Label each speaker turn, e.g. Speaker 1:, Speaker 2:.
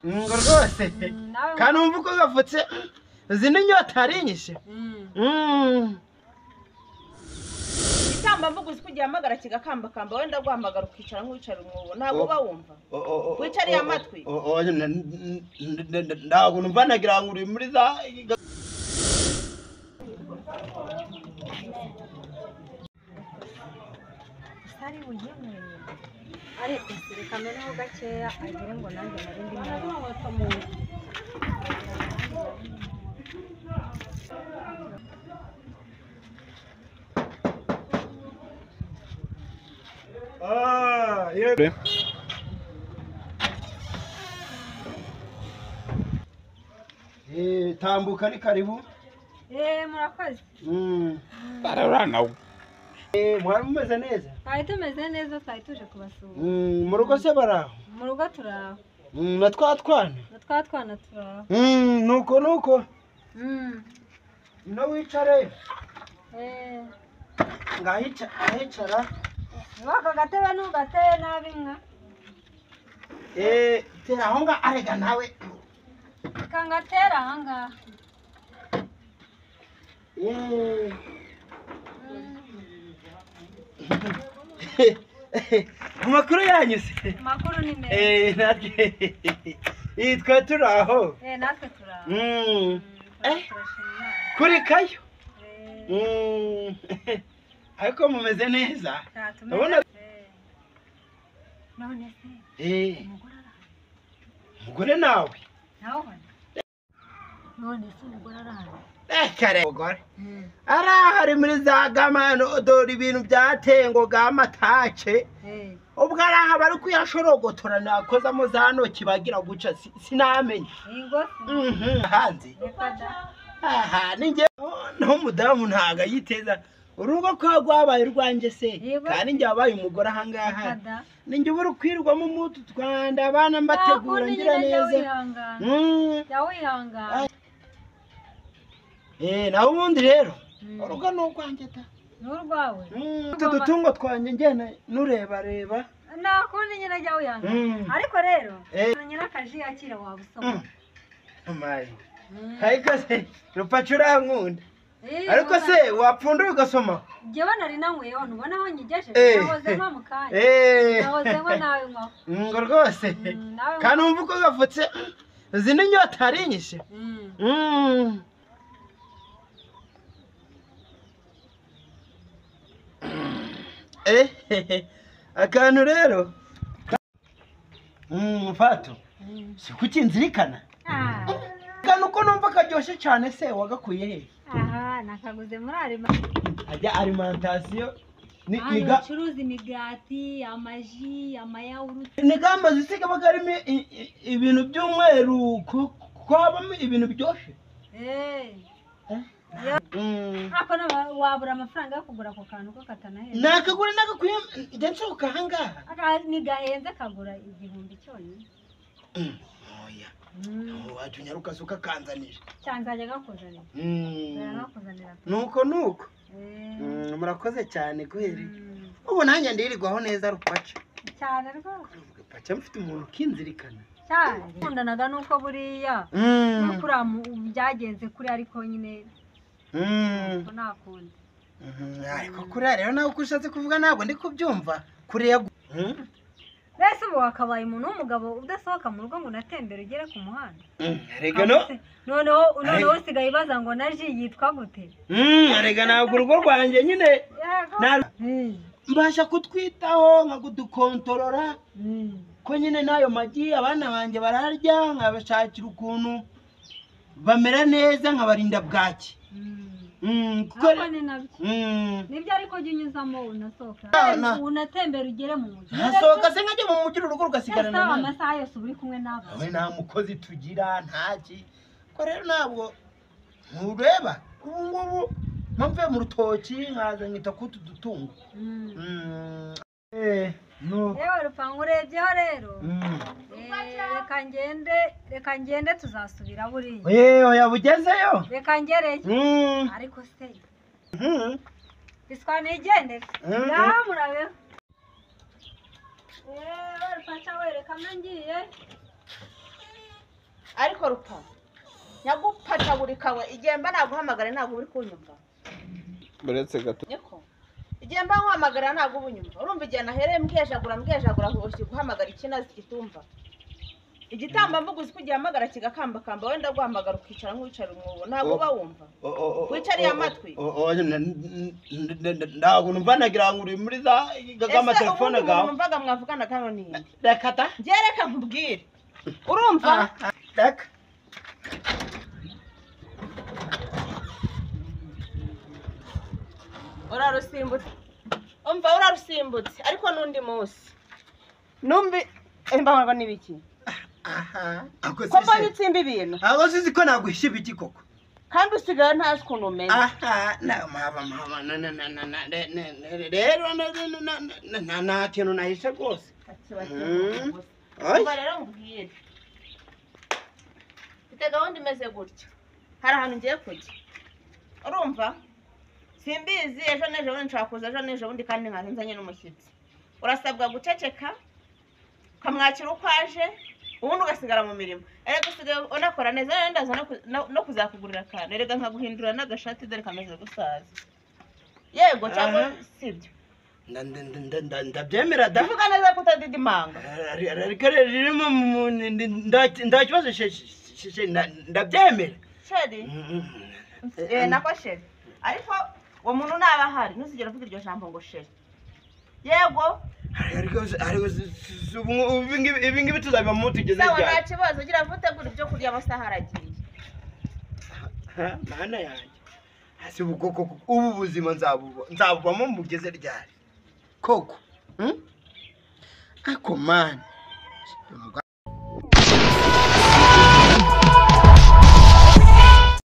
Speaker 1: ngo rwose kandi umva uko gafutse izi ni inyota arinyishe
Speaker 2: ikamba mvuga uzi kugira amagara kigakambakamba wenda guhamagara ukicara nk'uwicara umwobo ntabwo uba wumva wicariye amatwi
Speaker 1: ntabwo numva nagira ngo uri muri za
Speaker 3: sari bujyemwe ariko reka meneho gakeya agire ngo nanjye narindi mwana
Speaker 1: yego tambuka ni karibu
Speaker 3: murakoze
Speaker 1: bararana mwari mumeze neza
Speaker 3: twari tumeze neza twari tuje kubasura
Speaker 1: mu rugo se baraho
Speaker 3: mu rugo turaho
Speaker 1: na twatwana
Speaker 3: turaho
Speaker 1: nuko no wicare ngahicara
Speaker 3: waka gatebe nugateye nabi nka
Speaker 1: tera aho nga arega nawe
Speaker 3: kangatera ahangaha
Speaker 1: amakuru yanyu se
Speaker 3: amakuru ni meza
Speaker 1: natwe twe turaho
Speaker 3: natwe turaho
Speaker 1: kuri kayo ariko mumeze neza urabona
Speaker 3: none se
Speaker 1: umugore nawe
Speaker 3: none se umugore arahari
Speaker 1: kare umugore arahari muri za gamano dore ibintu byatengo gamatace ubwo araha bari kuyashorogotora nakozamo za ntoki bagira guca sinamenye hanze aha ninjye n'umudamu ntago yiteza urugo ko rwabaye rwanje se kandi njye wabaye umugore ahangaha ninjye ubura kwirwamo umutu Rwanda abana mbategura ngira neza naho ubundi rero urugo ni urwanjye ta
Speaker 3: n'urwawe
Speaker 1: utu dutungo twanjye ngena nurebareba
Speaker 3: nakundi nyine jya wihanga ariko rero nyine akaji yakira wabusoma
Speaker 1: ariko se rupaca urankunda ariko se wapfundura ugasoma
Speaker 3: njyewe nari nanyweyeho ntubona aho nyigejeje nahozemo mu kanya nahozemo nawe nkaho
Speaker 1: ngo rwose kandi wumva uko gafutse izi ni inyota arinyishe akantu rero mfato si kuki nzirikana akantu ko numva karyoshye cyane se wagakuye he
Speaker 3: nakaguze muri
Speaker 1: ajya alimentation
Speaker 3: bacuruza imigati amaji amayawurute
Speaker 1: ni gamazi se kaba karimo ibintu by'umweru ko habamo ibintu biryoshye
Speaker 3: wabura amafaranga yo kugura ako kantu ko katanaheza
Speaker 1: nakagura nagakwiye njya nsohoka ahangaha
Speaker 3: ni gahenze kagura 1000 cyonyine
Speaker 1: oya wajya unyaruka se ukakanzanira
Speaker 3: cyanzajya gakuzanira nakuzanira
Speaker 1: nuko murakoze cyane guhera ubu nanjye ndirirwaho neza rupaca
Speaker 3: cyane rwose
Speaker 1: rupaca mfite umuntu ukinzirikana
Speaker 3: cyane nkundanaga nuko buriya nukura byagenze kuri ariko nyine nakunda
Speaker 1: ariko kuriya rero nawe uko ushatse kuvuga ntabwo ndi kubyumva kuriya
Speaker 3: mbese ubu wakabaye umuntu w'umugabo udasohoka mu rugo ngo unatembere ugere ku muhanda
Speaker 1: rega
Speaker 3: noneho usigaye ibaza ngo na ji yitwa gute
Speaker 1: rega ntabwo urugo rwanjye nyine mbasha kutwitaho nkakudukontorora ko nyine n'ayo magi abana banjye bararya nkabashakira ukuntu bamera neza nkabarinda bwaki
Speaker 3: nibyo ariko jya unyuzamo unasohoka unatembera ugere mu mujyi
Speaker 1: nasohoka se nkajya mu mujyi urugo rugasigarana nawe
Speaker 3: amasaha yose uri kumwe nabo
Speaker 1: nawe nta mukozi tugira ntaki ko rero ntabwo ntureba ubu ngubu mpamvuye mu rutoki nkaza nkita kutu dutungo
Speaker 3: yewe rupangu urebyeho rero reka ngende tuzasubira buriya
Speaker 1: oya bugezeyo
Speaker 3: reka ngereye ariko se biswa nigendere murabeho rupaca wereka ngiye
Speaker 2: ariko rupa nyagupata buri kawe igihe mba naguhamagara ntabwo uri kunyumva
Speaker 1: buretse gato
Speaker 2: niko igihe mba nkuhamagara ntabwo ubunyumva urumva igihe nahereye mbwejagura hoshi guhamagara ikinazi kitumva igitamba mvuga uzi ko ugihamagara kigakambakamba wenda guhamagara ukicara nk'uwicara umwobo ntabwo uba wumva wicariye amatwi
Speaker 1: ntabwo numva nagira ngo uri muri za gamaterefone gawe
Speaker 2: numvaga mwavugana hano ninde
Speaker 1: reka ta
Speaker 2: reka nkubwire urumva
Speaker 1: reka
Speaker 2: urarusimbutse umva urarusimbutse ariko n'undi munsi numbi imbaho n'ibiki ko mbonye utsimba ibintu
Speaker 1: abo sizi ko naguhisha ibiki koko
Speaker 2: kandi usigaye ntazi ukuntu umeze
Speaker 1: rero nta kintu nahishe rwose
Speaker 2: umva rero nkubwire mfite gahunda imeze gutya hari ahantu ngiye kujya urumva simbizi ejo n'ejo bundi nshaka kuza ejo n'ejo bundi kandi nkaza nzanye n'umushyitsi urasabwa guceceka ukamwakira uko aje ubundi ugasigara mu mirimo erega usigaye unakora neza rero ndaza no kuzakugurira akantu erega nkaguhindura n'agashati dore kameze gusaza yego cyangwa sibyo
Speaker 1: ndabyemera da
Speaker 2: uvuga neza ko utadidimanga
Speaker 1: ariko ririmo nta kibazo ndabyemera
Speaker 2: sheri nako sheri ariko uwo muntu naba ahari ntuzigere uvuga iryo jambo ngo sheri yego
Speaker 1: ibi ngibi tuzabiba mu tugeze
Speaker 2: sawa nta kibazo ugira ngo utegure ibyo kurya amasaha aragiye
Speaker 1: mana yanjye hasi ubu buzima nzabubamo mugeze ryari koko ako mani